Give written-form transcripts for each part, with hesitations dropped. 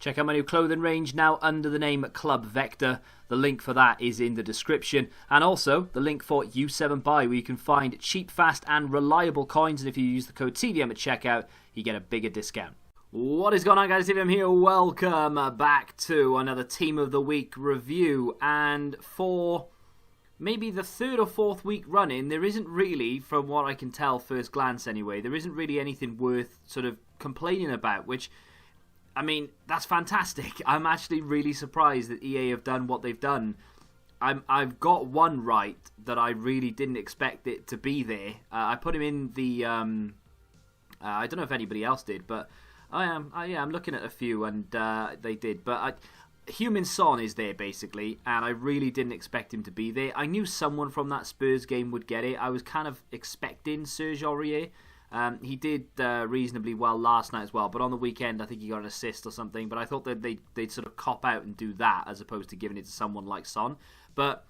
Check out my new clothing range now under the name Club Vector. The link for that is in the description. And also the link for U7Buy, where you can find cheap, fast and reliable coins. And if you use the code TVM at checkout, you get a bigger discount. What is going on, guys? TVM here. Welcome back to another Team of the Week review. And for maybe the third or fourth week running, there isn't really, from what I can tell first glance anyway, there isn't really anything worth sort of complaining about, which, I mean, that's fantastic. I'm actually really surprised that EA have done what they've done. I've got one right that I really didn't expect it to be there. I put him in the, I don't know if anybody else did, but I'm looking at a few and they did. But Heung-min Son is there basically, and I really didn't expect him to be there. I knew someone from that Spurs game would get it. I was kind of expecting Serge Aurier. He did reasonably well last night as well, but on the weekend I think he got an assist or something. But I thought that they'd sort of cop out and do that as opposed to giving it to someone like Son. But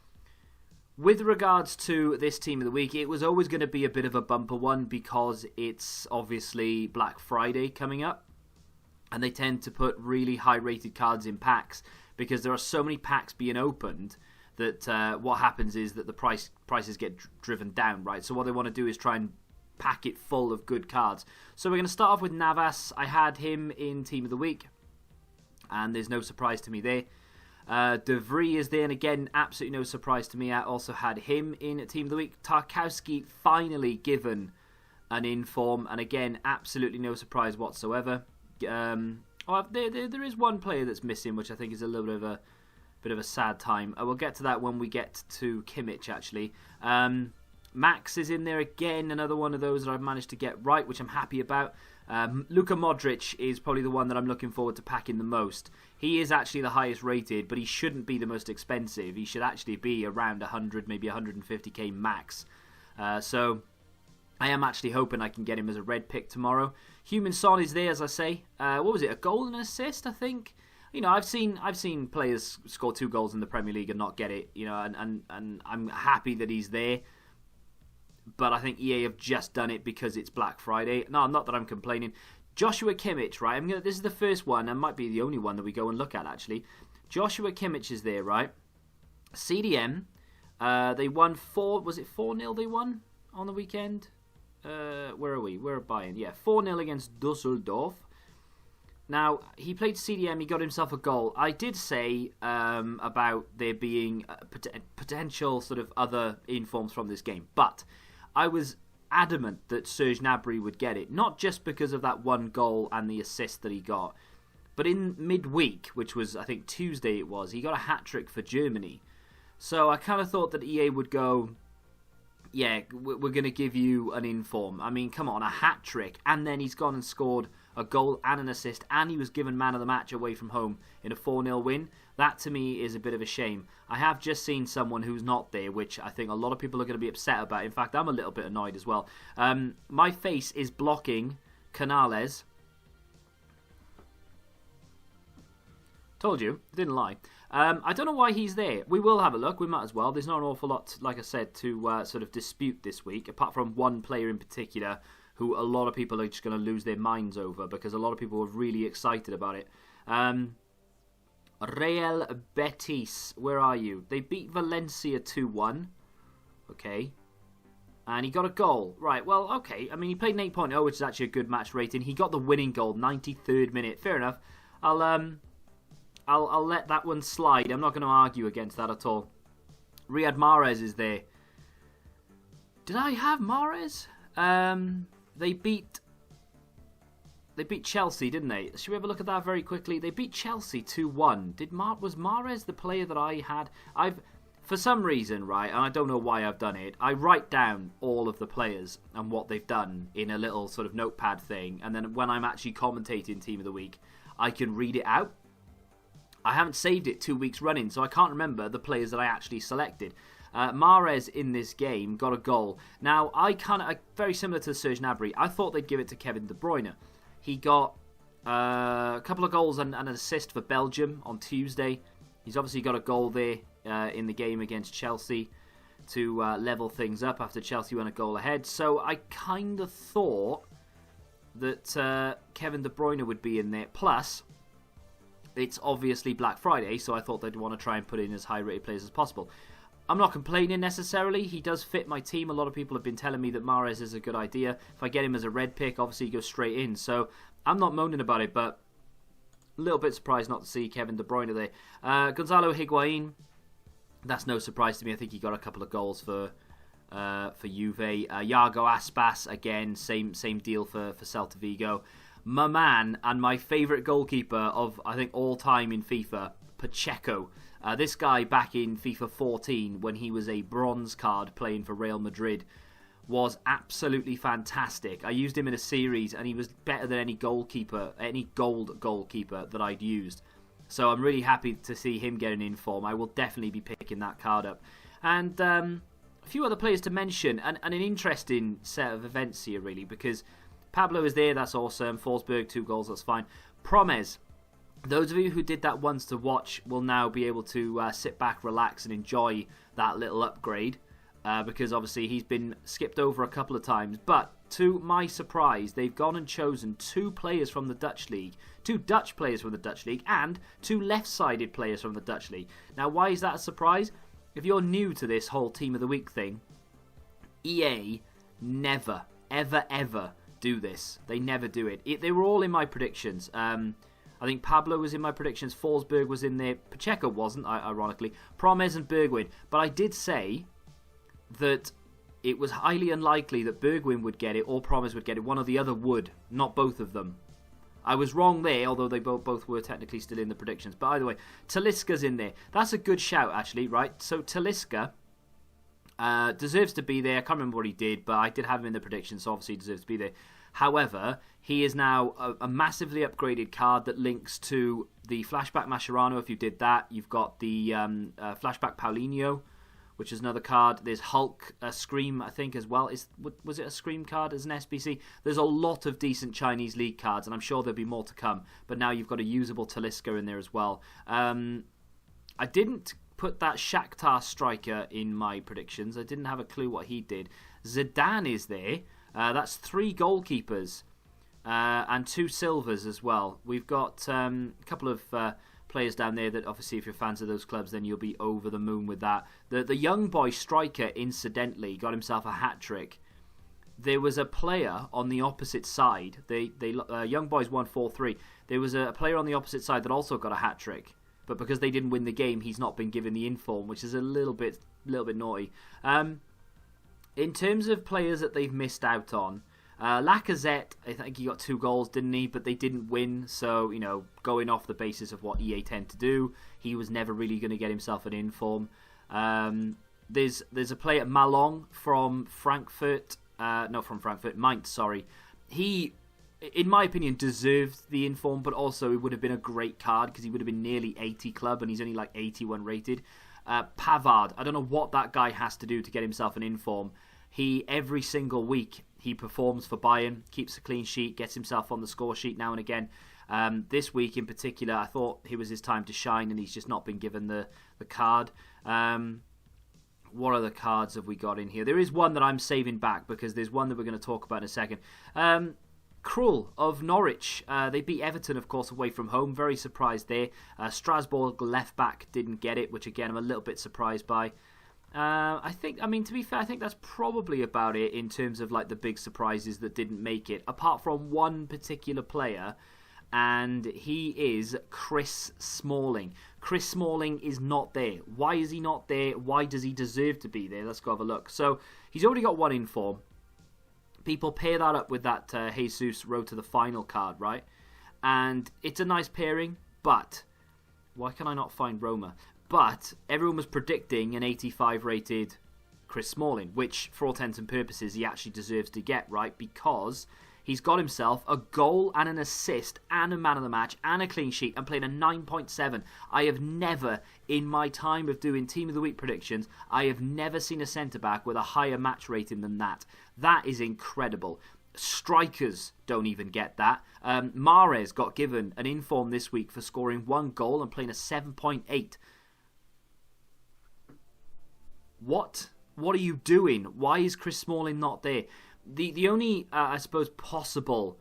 with regards to this Team of the Week, it was always going to be a bit of a bumper one because it's obviously Black Friday coming up. And they tend to put really high-rated cards in packs because there are so many packs being opened that what happens is that the prices get driven down, right? So what they want to do is try and pack it full of good cards. So we're going to start off with Navas. I had him in Team of the Week, and there's no surprise to me there. Dhir is there, and again, absolutely no surprise to me. I also had him in Team of the Week. Tarkowski finally given an inform, and again, absolutely no surprise whatsoever. There is one player that's missing, which I think is a little bit of a sad time. We'll get to that when we get to Kimmich, actually. Max is in there again, another one of those that I've managed to get right, which I'm happy about. Luka Modric is probably the one that I'm looking forward to packing the most. He is actually the highest rated, but he shouldn't be the most expensive. He should actually be around 100, maybe 150k max. So I am actually hoping I can get him as a red pick tomorrow. Heung-min Son is there, as I say. What was it? A goal and an assist, I think. You know, I've seen players score 2 goals in the Premier League and not get it. You know, and I'm happy that he's there. But I think EA have just done it because it's Black Friday. No, not that I'm complaining. Joshua Kimmich, right? This is the first one, and might be the only one that we go and look at actually. Joshua Kimmich is there, right? CDM. They won 4-0 they won on the weekend? Where are we? We're buying. Yeah, 4-0 against Düsseldorf. Now, he played CDM, he got himself a goal. I did say about there being potential sort of other informs from this game, but I was adamant that Serge Gnabry would get it, not just because of that one goal and the assist that he got, but in midweek, which was, I think, Tuesday it was, he got a hat-trick for Germany. So I kind of thought that EA would go, yeah, we're going to give you an inform. I mean, come on, a hat-trick. And then he's gone and scored a goal and an assist, and he was given man of the match away from home in a 4-0 win. That, to me, is a bit of a shame. I have just seen someone who's not there, which I think a lot of people are going to be upset about. In fact, I'm a little bit annoyed as well. My face is blocking Canales. Told you, didn't lie. I don't know why he's there. We will have a look. We might as well. There's not an awful lot, like I said, to sort of dispute this week, apart from one player in particular who a lot of people are just going to lose their minds over because a lot of people were really excited about it. Real Betis, where are you? They beat Valencia 2-1. Okay. And he got a goal. Right, well, okay. I mean, he played an 8.0, which is actually a good match rating. He got the winning goal, 93rd minute. Fair enough. I'll let that one slide. I'm not going to argue against that at all. Riyad Mahrez is there. Did I have Mahrez? They beat Chelsea, didn't they? Should we have a look at that very quickly? They beat Chelsea 2-1. Was Mahrez the player that I had? For some reason, right, and I don't know why I've done it, I write down all of the players and what they've done in a little sort of notepad thing, and then when I'm actually commentating Team of the Week, I can read it out. I haven't saved it 2 weeks running, so I can't remember the players that I actually selected. Mahrez in this game got a goal. Now, very similar to Serge Gnabry, I thought they'd give it to Kevin De Bruyne. He got a couple of goals and an assist for Belgium on Tuesday. He's obviously got a goal there in the game against Chelsea to level things up after Chelsea went a goal ahead. So I kind of thought that Kevin De Bruyne would be in there. Plus, it's obviously Black Friday, so I thought they'd want to try and put in as high-rated players as possible. I'm not complaining necessarily. He does fit my team. A lot of people have been telling me that Mahrez is a good idea. If I get him as a red pick, obviously he goes straight in. So I'm not moaning about it, but a little bit surprised not to see Kevin De Bruyne there. Gonzalo Higuain, that's no surprise to me. I think he got a couple of goals for Juve. Iago Aspas, again, same deal for Celta Vigo. My man and my favourite goalkeeper of, I think, all time in FIFA, Pacheco. This guy back in FIFA 14, when he was a bronze card playing for Real Madrid, was absolutely fantastic. I used him in a series and he was better than any goalkeeper, any gold goalkeeper that I'd used. So I'm really happy to see him getting in form. I will definitely be picking that card up. And a few other players to mention, and an interesting set of events here really, because Pablo is there, that's awesome. Forsberg, 2 goals, that's fine. Promes. Those of you who did that once to watch will now be able to sit back, relax and enjoy that little upgrade. Because obviously he's been skipped over a couple of times. But to my surprise, they've gone and chosen 2 players from the Dutch League, 2 Dutch players from the Dutch League, and 2 left-sided players from the Dutch League. Now, why is that a surprise? If you're new to this whole Team of the Week thing, EA never, ever, ever do this. They never do it. They were all in my predictions. I think Pablo was in my predictions, Forsberg was in there, Pacheco wasn't, ironically, Promes and Bergwijn. But I did say that it was highly unlikely that Bergwijn would get it or Promes would get it. One or the other would, not both of them. I was wrong there, although they both were technically still in the predictions. But either way, Talisca's in there. That's a good shout, actually, right? So Talisca deserves to be there. I can't remember what he did, but I did have him in the predictions, so obviously he deserves to be there. However, he is now a massively upgraded card that links to the Flashback Mascherano. If you did that, you've got the Flashback Paulinho, which is another card. There's Hulk, Scream, I think, as well. Was it a Scream card as an SBC? There's a lot of decent Chinese League cards, and I'm sure there'll be more to come. But now you've got a usable Talisca in there as well. I didn't put that Shakhtar striker in my predictions. I didn't have a clue what he did. Zidane is there. That's 3 goalkeepers and 2 silvers as well. We've got a couple of players down there that obviously if you're fans of those clubs then you'll be over the moon with that. The young boy striker incidentally got himself a hat-trick. There was a player on the opposite side. Young boys won 4-3. There was a player on the opposite side that also got a hat-trick. But because they didn't win the game, he's not been given the inform, which is a little bit naughty. In terms of players that they've missed out on, Lacazette, I think he got 2 goals, didn't he? But they didn't win, so, you know, going off the basis of what EA tend to do, he was never really going to get himself an inform. There's a player, Malong, from Frankfurt, Mainz, sorry. He, in my opinion, deserved the inform, but also it would have been a great card because he would have been nearly 80 club and he's only like 81 rated. Pavard, I don't know what that guy has to do to get himself an inform. Every single week he performs for Bayern, keeps a clean sheet, gets himself on the score sheet now and again. This week in particular, I thought it was his time to shine and he's just not been given the card. What other cards have we got in here? There is one that I'm saving back because there's one that we're going to talk about in a second. Krul of Norwich. They beat Everton, of course, away from home. Very surprised there. Strasbourg left back didn't get it, which again I'm a little bit surprised by. To be fair, I think that's probably about it in terms of like the big surprises that didn't make it, apart from one particular player, and he is Chris Smalling. Chris Smalling is not there. Why is he not there? Why does he deserve to be there? Let's go have a look. So he's already got 1 inform. People pair that up with that Jesus Road to the Final card, right? And it's a nice pairing, but why can I not find Roma? But everyone was predicting an 85 rated Chris Smalling, which for all intents and purposes he actually deserves to get, right? Because he's got himself a goal and an assist and a man of the match and a clean sheet and played a 9.7. I have never, in my time of doing Team of the Week predictions, I have never seen a centre-back with a higher match rating than that. That is incredible. Strikers don't even get that. Mahrez got given an inform this week for scoring 1 goal and playing a 7.8. What? What are you doing? Why is Chris Smalling not there? The only, I suppose, possible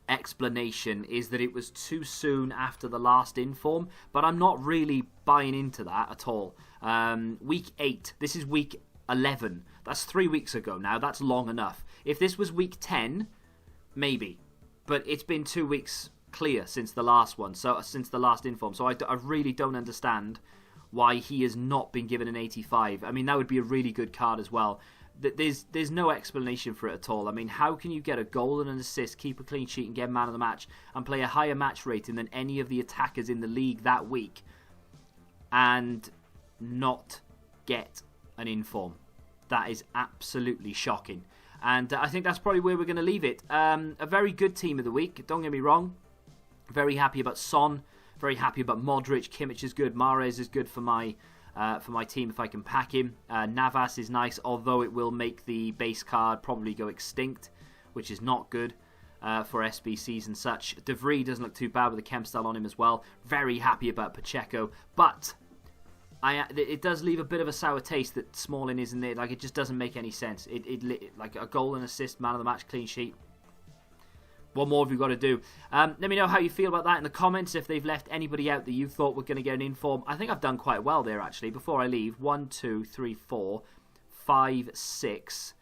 explanation is that it was too soon after the last inform, but I'm not really buying into that at all. Week 8, this is week 11. That's 3 weeks ago now. That's long enough. If this was week 10, maybe. But it's been 2 weeks clear since the last one, so since the last inform. So I really don't understand why he has not been given an 85. I mean, that would be a really good card as well. There's no explanation for it at all. I mean, how can you get a goal and an assist, keep a clean sheet and get man of the match and play a higher match rating than any of the attackers in the league that week and not get an inform? That is absolutely shocking. And I think that's probably where we're going to leave it. A very good team of the week, don't get me wrong. Very happy about Son. Very happy about Modric. Kimmich is good. Mahrez is good for my team if I can pack him. Navas is nice, although it will make the base card probably go extinct, which is not good for SBCs and such. Dhir doesn't look too bad with the chem style on him as well. Very happy about Pacheco, but it does leave a bit of a sour taste that Smalling isn't there. Like, it just doesn't make any sense. Like a goal and assist, man of the match, clean sheet. What more have you got to do? Let me know how you feel about that in the comments. If they've left anybody out that you thought were going to get an inform. I think I've done quite well there, actually. Before I leave, 1, 2, 3, 4, 5, 6,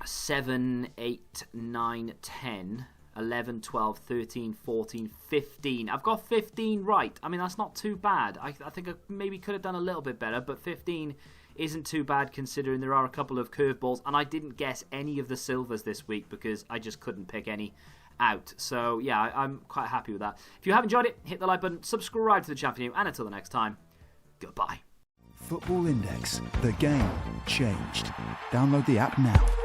7, 8, 9, 10, 11, 12, 13, 14, 15. I've got 15 right. I mean, that's not too bad. I think I maybe could have done a little bit better, but 15 isn't too bad considering there are a couple of curveballs, and I didn't guess any of the silvers this week because I just couldn't pick any out. So yeah, I'm quite happy with that. If you have enjoyed it, hit the like button, subscribe to the channel for new, and until the next time, goodbye. Football Index, the game changed. Download the app now.